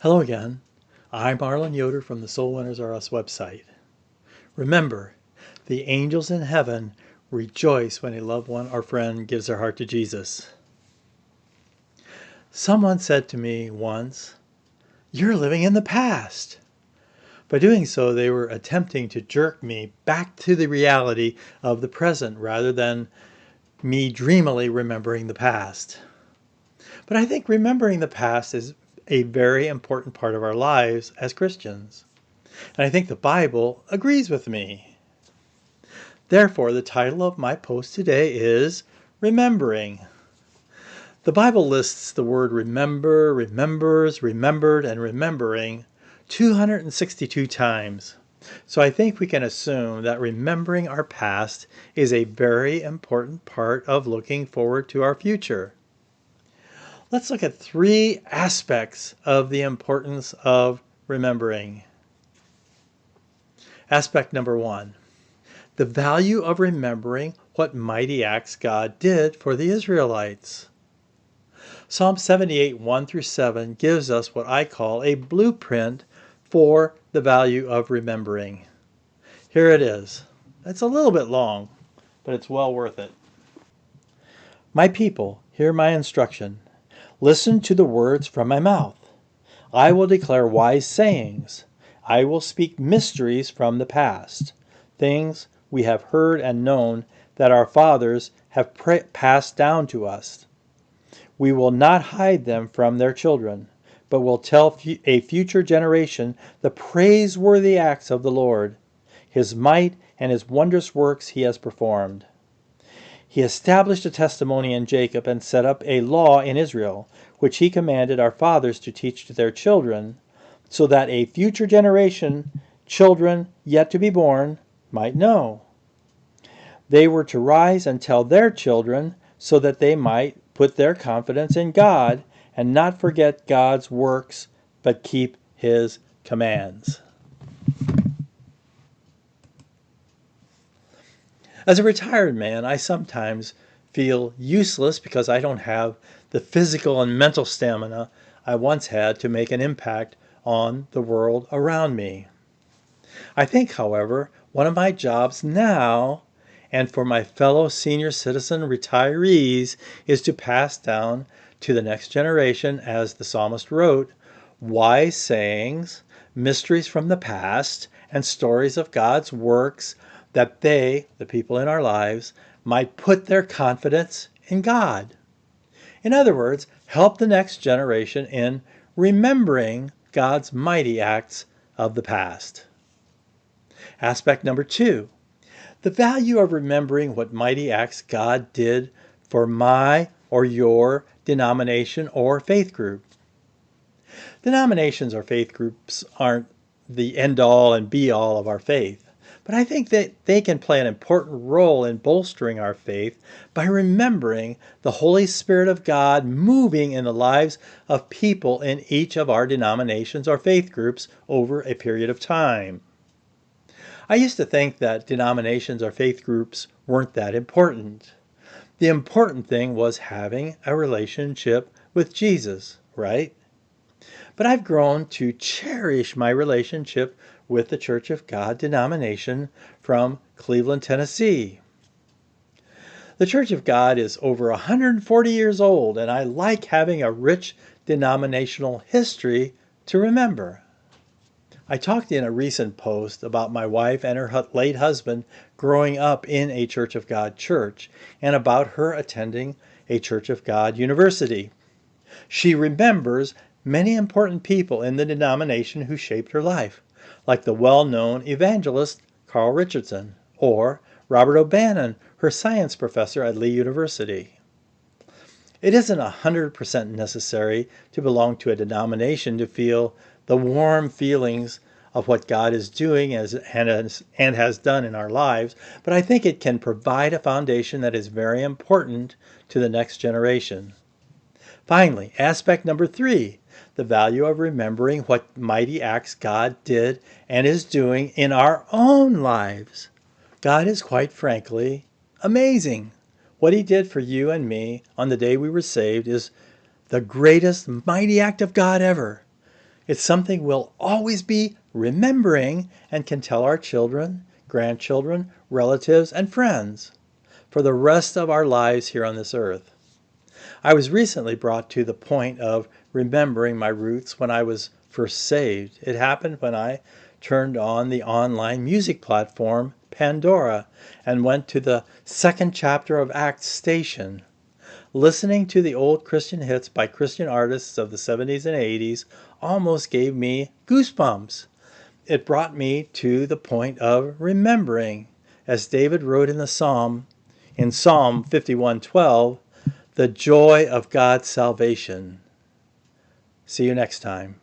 Hello again. I'm Arlen Yoder from the Soul Winners R Us website. Remember, the angels in heaven rejoice when a loved one or friend gives their heart to Jesus. Someone said to me once, "You're living in the past." By doing so, they were attempting to jerk me back to the reality of the present rather than me dreamily remembering the past. But I think remembering the past is a very important part of our lives as Christians. And I think the Bible agrees with me. Therefore, the title of my post today is Remembering. The Bible lists the word remember, remembers, remembered, and remembering 262 times. So I think we can assume that remembering our past is a very important part of looking forward to our future. Let's look at three aspects of the importance of remembering. Aspect number one, the value of remembering what mighty acts God did for the Israelites. Psalm 78, 1 through 7 gives us what I call a blueprint for the value of remembering. Here it is. It's a little bit long, but it's well worth it. My people, hear my instruction. Listen to the words from my mouth. I will declare wise sayings. I will speak mysteries from the past, things we have heard and known that our fathers have passed down to us. We will not hide them from their children, but will tell a future generation the praiseworthy acts of the Lord, His might and His wondrous works He has performed. He established a testimony in Jacob and set up a law in Israel, which He commanded our fathers to teach to their children, so that a future generation, children yet to be born, might know. They were to rise and tell their children so that they might put their confidence in God and not forget God's works, but keep His commands. As a retired man, I sometimes feel useless because I don't have the physical and mental stamina I once had to make an impact on the world around me. I think, however, one of my jobs now and for my fellow senior citizen retirees is to pass down to the next generation, as the psalmist wrote, wise sayings, mysteries from the past, and stories of God's works, that they, the people in our lives, might put their confidence in God. In other words, help the next generation in remembering God's mighty acts of the past. Aspect number two, the value of remembering what mighty acts God did for my or your denomination or faith group. Denominations or faith groups aren't the end-all and be-all of our faith, but I think that they can play an important role in bolstering our faith by remembering the Holy Spirit of God moving in the lives of people in each of our denominations or faith groups over a period of time. I used to think that denominations or faith groups weren't that important. The important thing was having a relationship with Jesus, right? But I've grown to cherish my relationship with the Church of God denomination from Cleveland, Tennessee. The Church of God is over 140 years old, and I like having a rich denominational history to remember. I talked in a recent post about my wife and her late husband growing up in a Church of God church and about her attending a Church of God university. She remembers many important people in the denomination who shaped her life, like the well-known evangelist Carl Richardson or Robert O'Bannon, her science professor at Lee University. It isn't 100% necessary to belong to a denomination to feel the warm feelings of what God is doing and has done in our lives, but I think it can provide a foundation that is very important to the next generation. Finally, aspect number three, the value of remembering what mighty acts God did and is doing in our own lives. God is, quite frankly, amazing. What He did for you and me on the day we were saved is the greatest mighty act of God ever. It's something we'll always be remembering and can tell our children, grandchildren, relatives, and friends for the rest of our lives here on this earth. I was recently brought to the point of remembering my roots when I was first saved. It happened when I turned on the online music platform Pandora and went to the second chapter of Acts Station. Listening to the old Christian hits by Christian artists of the 70s and 80s almost gave me goosebumps. It brought me to the point of remembering, as David wrote in Psalm 51:12, the joy of God's salvation. See you next time.